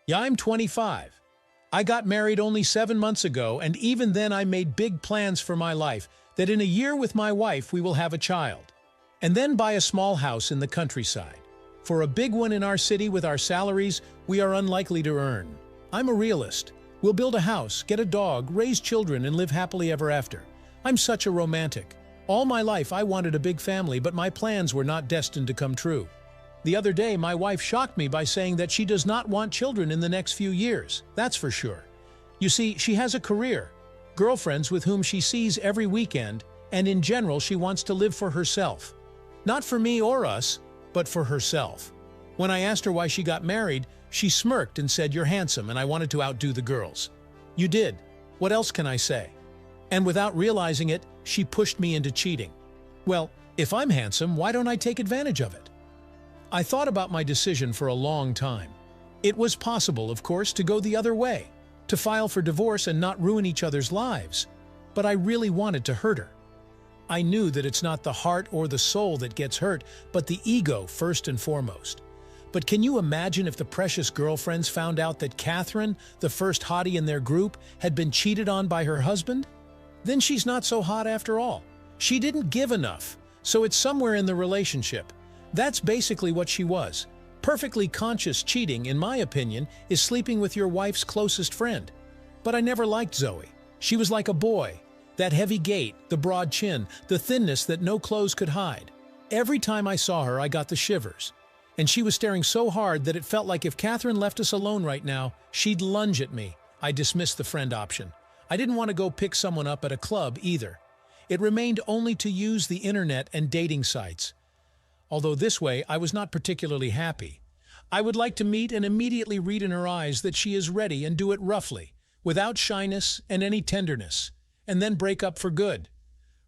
Yeah, I'm 25. I got married only 7 months ago, and even then I made big plans for my life, that in a year with my wife we will have a child. And then buy a small house in the countryside. For a big one in our city with our salaries, we are unlikely to earn. I'm a realist. We'll build a house, get a dog, raise children, and live happily ever after. I'm such a romantic. All my life I wanted a big family, but my plans were not destined to come true. The other day, my wife shocked me by saying that she does not want children in the next few years, that's for sure. You see, she has a career, girlfriends with whom she sees every weekend, and in general she wants to live for herself. Not for me or us, but for herself. When I asked her why she got married, she smirked and said, "You're handsome and I wanted to outdo the girls." You did. What else can I say? And without realizing it, she pushed me into cheating. Well, if I'm handsome, why don't I take advantage of it? I thought about my decision for a long time. It was possible, of course, to go the other way, to file for divorce and not ruin each other's lives. But I really wanted to hurt her. I knew that it's not the heart or the soul that gets hurt, but the ego first and foremost. But can you imagine if the precious girlfriends found out that Catherine, the first hottie in their group, had been cheated on by her husband? Then she's not so hot after all. She didn't give enough, so it's somewhere in the relationship. That's basically what she was. Perfectly conscious cheating, in my opinion, is sleeping with your wife's closest friend. But I never liked Zoe. She was like a boy. That heavy gait, the broad chin, the thinness that no clothes could hide. Every time I saw her, I got the shivers. And she was staring so hard that it felt like if Catherine left us alone right now, she'd lunge at me. I dismissed the friend option. I didn't want to go pick someone up at a club either. It remained only to use the internet and dating sites. Although this way, I was not particularly happy. I would like to meet and immediately read in her eyes that she is ready and do it roughly, without shyness and any tenderness, and then break up for good.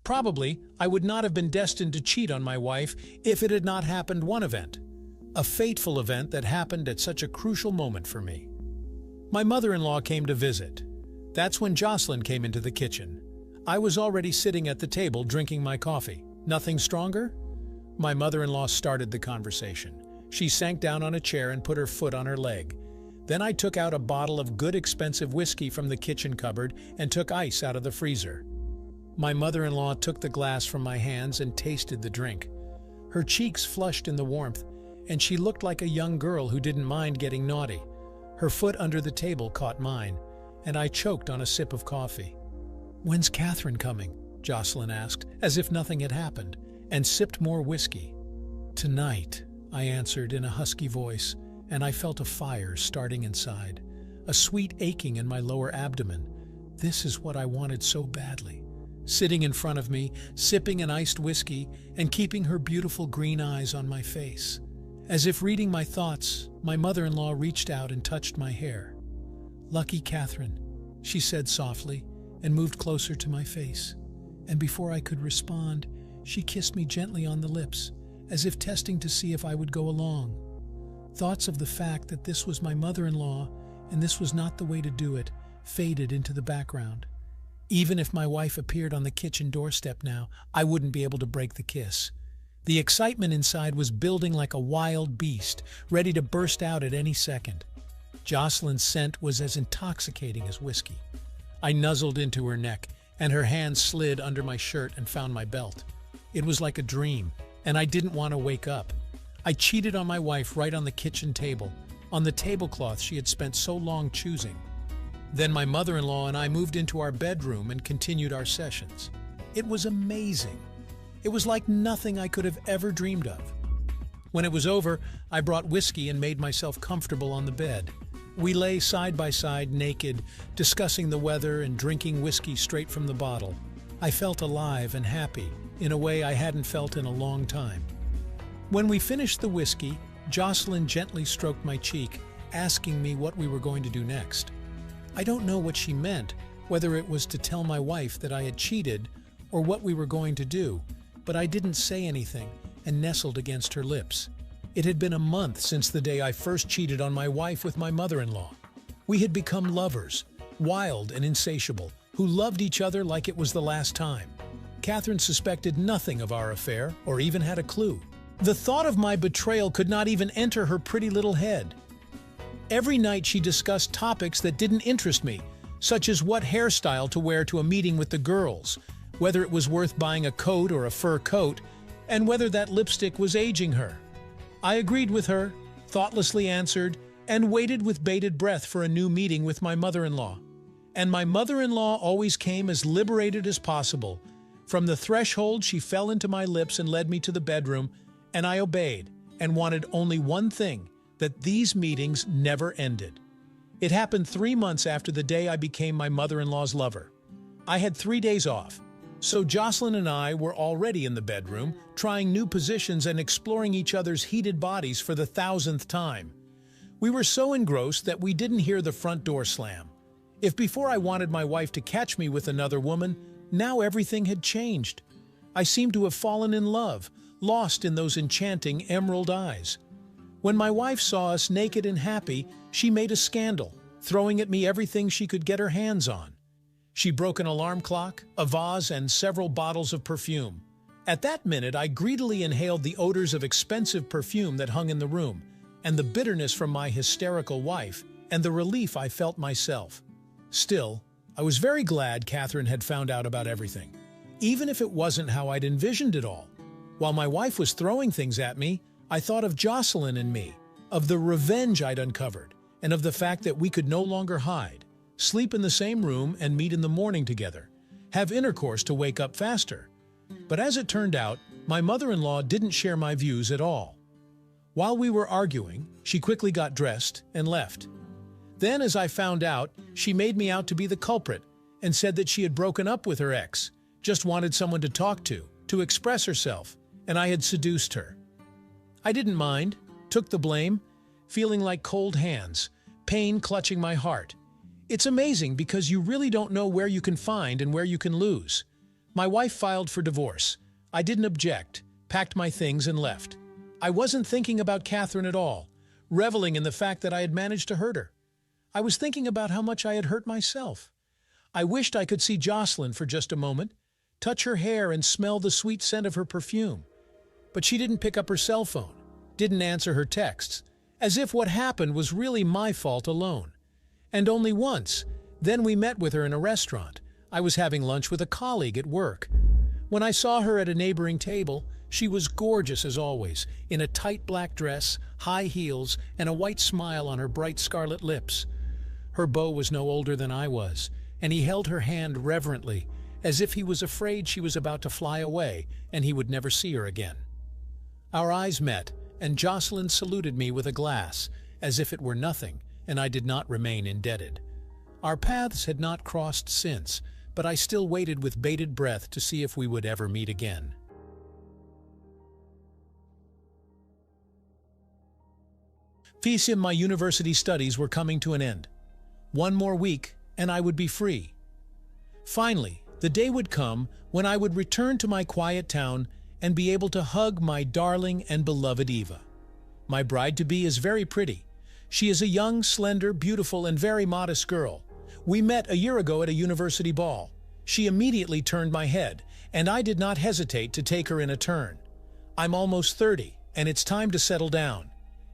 Probably, I would not have been destined to cheat on my wife if it had not happened one event. A fateful event that happened at such a crucial moment for me. My mother-in-law came to visit. That's when Jocelyn came into the kitchen. I was already sitting at the table drinking my coffee. Nothing stronger? My mother-in-law started the conversation. She sank down on a chair and put her foot on her leg. Then I took out a bottle of good expensive whiskey from the kitchen cupboard and took ice out of the freezer. My mother-in-law took the glass from my hands and tasted the drink. Her cheeks flushed in the warmth, and she looked like a young girl who didn't mind getting naughty. Her foot under the table caught mine, and I choked on a sip of coffee. "When's Catherine coming?" Jocelyn asked, as if nothing had happened, and sipped more whiskey. "Tonight," I answered in a husky voice, and I felt a fire starting inside, a sweet aching in my lower abdomen. This is what I wanted so badly. Sitting in front of me, sipping an iced whiskey, and keeping her beautiful green eyes on my face. As if reading my thoughts, my mother-in-law reached out and touched my hair. "Lucky Catherine," she said softly, and moved closer to my face. And before I could respond, she kissed me gently on the lips, as if testing to see if I would go along. Thoughts of the fact that this was my mother-in-law, and this was not the way to do it, faded into the background. Even if my wife appeared on the kitchen doorstep now, I wouldn't be able to break the kiss. The excitement inside was building like a wild beast, ready to burst out at any second. Jocelyn's scent was as intoxicating as whiskey. I nuzzled into her neck, and her hand slid under my shirt and found my belt. It was like a dream, and I didn't want to wake up. I cheated on my wife right on the kitchen table, on the tablecloth she had spent so long choosing. Then my mother-in-law and I moved into our bedroom and continued our sessions. It was amazing. It was like nothing I could have ever dreamed of. When it was over, I brought whiskey and made myself comfortable on the bed. We lay side by side naked, discussing the weather and drinking whiskey straight from the bottle. I felt alive and happy, in a way I hadn't felt in a long time. When we finished the whiskey, Jocelyn gently stroked my cheek, asking me what we were going to do next. I don't know what she meant, whether it was to tell my wife that I had cheated or what we were going to do, but I didn't say anything and nestled against her lips. It had been a month since the day I first cheated on my wife with my mother-in-law. We had become lovers, wild and insatiable, who loved each other like it was the last time. Catherine suspected nothing of our affair or even had a clue. The thought of my betrayal could not even enter her pretty little head. Every night she discussed topics that didn't interest me, such as what hairstyle to wear to a meeting with the girls, whether it was worth buying a coat or a fur coat, and whether that lipstick was aging her. I agreed with her, thoughtlessly answered, and waited with bated breath for a new meeting with my mother-in-law. And my mother-in-law always came as liberated as possible. From the threshold, she fell into my lips and led me to the bedroom, and I obeyed and wanted only one thing, that these meetings never ended. It happened 3 months after the day I became my mother-in-law's lover. I had 3 days off, so Jocelyn and I were already in the bedroom, trying new positions and exploring each other's heated bodies for the 1,000th time. We were so engrossed that we didn't hear the front door slam. If before I wanted my wife to catch me with another woman, now everything had changed. I seemed to have fallen in love, lost in those enchanting emerald eyes. When my wife saw us naked and happy, she made a scandal, throwing at me everything she could get her hands on. She broke an alarm clock, a vase, and several bottles of perfume. At that minute, I greedily inhaled the odors of expensive perfume that hung in the room, and the bitterness from my hysterical wife, and the relief I felt myself. Still, I was very glad Catherine had found out about everything, even if it wasn't how I'd envisioned it all. While my wife was throwing things at me, I thought of Jocelyn and me, of the revenge I'd uncovered, and of the fact that we could no longer hide, sleep in the same room and meet in the morning together, have intercourse to wake up faster. But as it turned out, my mother-in-law didn't share my views at all. While we were arguing, she quickly got dressed and left. Then, as I found out, she made me out to be the culprit and said that she had broken up with her ex, just wanted someone to talk to express herself, and I had seduced her. I didn't mind, took the blame, feeling like cold hands, pain clutching my heart. It's amazing because you really don't know where you can find and where you can lose. My wife filed for divorce. I didn't object, packed my things and left. I wasn't thinking about Catherine at all, reveling in the fact that I had managed to hurt her. I was thinking about how much I had hurt myself. I wished I could see Jocelyn for just a moment, touch her hair and smell the sweet scent of her perfume. But she didn't pick up her cell phone, didn't answer her texts, as if what happened was really my fault alone. And only once. Then we met with her in a restaurant. I was having lunch with a colleague at work. When I saw her at a neighboring table, she was gorgeous as always, in a tight black dress, high heels, and a white smile on her bright scarlet lips. Her beau was no older than I was, and he held her hand reverently, as if he was afraid she was about to fly away and he would never see her again. Our eyes met, and Jocelyn saluted me with a glass, as if it were nothing, and I did not remain indebted. Our paths had not crossed since, but I still waited with bated breath to see if we would ever meet again. Threesome, my university studies were coming to an end. One more week, and I would be free. Finally, the day would come when I would return to my quiet town and be able to hug my darling and beloved Eva. My bride-to-be is very pretty. She is a young, slender, beautiful, and very modest girl. We met a year ago at a university ball. She immediately turned my head, and I did not hesitate to take her in a turn. I'm almost 30, and it's time to settle down.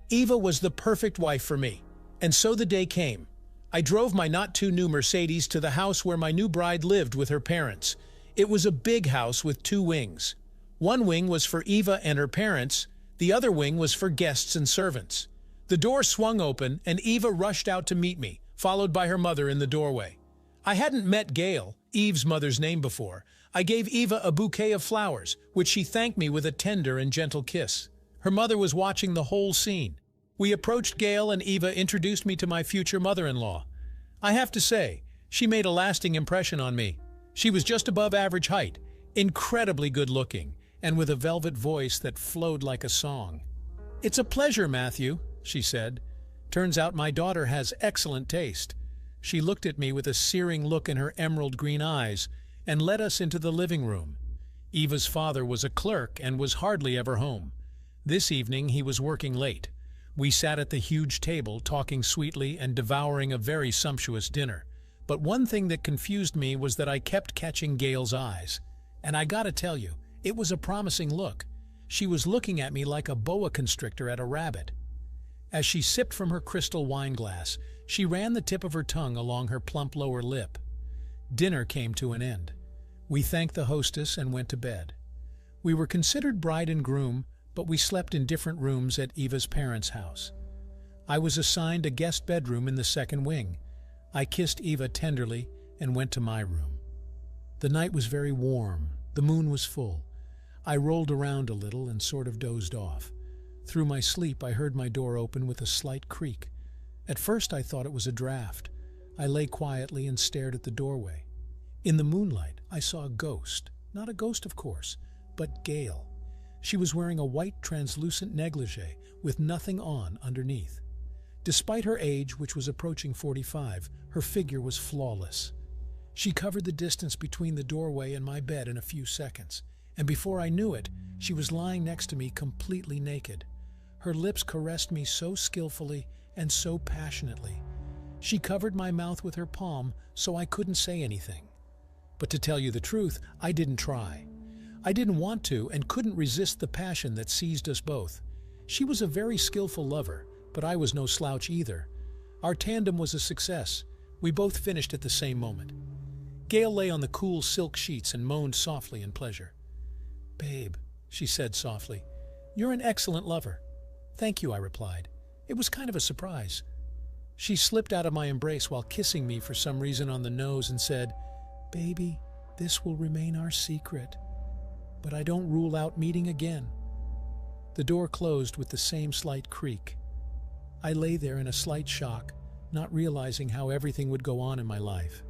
Eva was the perfect wife for me, and so the day came. I drove my not-too-new Mercedes to the house where my new bride lived with her parents. It was a big house with 2 wings. One wing was for Eva and her parents, the other wing was for guests and servants. The door swung open, and Eva rushed out to meet me, followed by her mother in the doorway. I hadn't met Gail, Eve's mother's name, before. I gave Eva a bouquet of flowers, which she thanked me with a tender and gentle kiss. Her mother was watching the whole scene. We approached Gail, and Eva introduced me to my future mother-in-law. I have to say, she made a lasting impression on me. She was just above average height, incredibly good-looking, and with a velvet voice that flowed like a song. "It's a pleasure, Matthew," she said. "Turns out my daughter has excellent taste." She looked at me with a searing look in her emerald green eyes and led us into the living room. Eva's father was a clerk and was hardly ever home. This evening he was working late. We sat at the huge table, talking sweetly and devouring a very sumptuous dinner. But one thing that confused me was that I kept catching Gail's eyes. And I gotta tell you, it was a promising look. She was looking at me like a boa constrictor at a rabbit. As she sipped from her crystal wine glass, she ran the tip of her tongue along her plump lower lip. Dinner came to an end. We thanked the hostess and went to bed. We were considered bride and groom, but we slept in different rooms at Eva's parents' house. I was assigned a guest bedroom in the second wing. I kissed Eva tenderly and went to my room. The night was very warm. The moon was full. I rolled around a little and sort of dozed off. Through my sleep, I heard my door open with a slight creak. At first, I thought it was a draft. I lay quietly and stared at the doorway. In the moonlight, I saw a ghost. Not a ghost, of course, but Gail. She was wearing a white translucent negligee with nothing on underneath. Despite her age, which was approaching 45, her figure was flawless. She covered the distance between the doorway and my bed in a few seconds, and before I knew it, she was lying next to me completely naked. Her lips caressed me so skillfully and so passionately. She covered my mouth with her palm so I couldn't say anything. But to tell you the truth, I didn't try. I didn't want to and couldn't resist the passion that seized us both. She was a very skillful lover, but I was no slouch either. Our tandem was a success. We both finished at the same moment. Gail lay on the cool silk sheets and moaned softly in pleasure. "Babe," she said softly, "you're an excellent lover." "Thank you," I replied. It was kind of a surprise. She slipped out of my embrace while kissing me for some reason on the nose and said, "Baby, this will remain our secret, but I don't rule out meeting again." The door closed with the same slight creak. I lay there in a slight shock, not realizing how everything would go on in my life.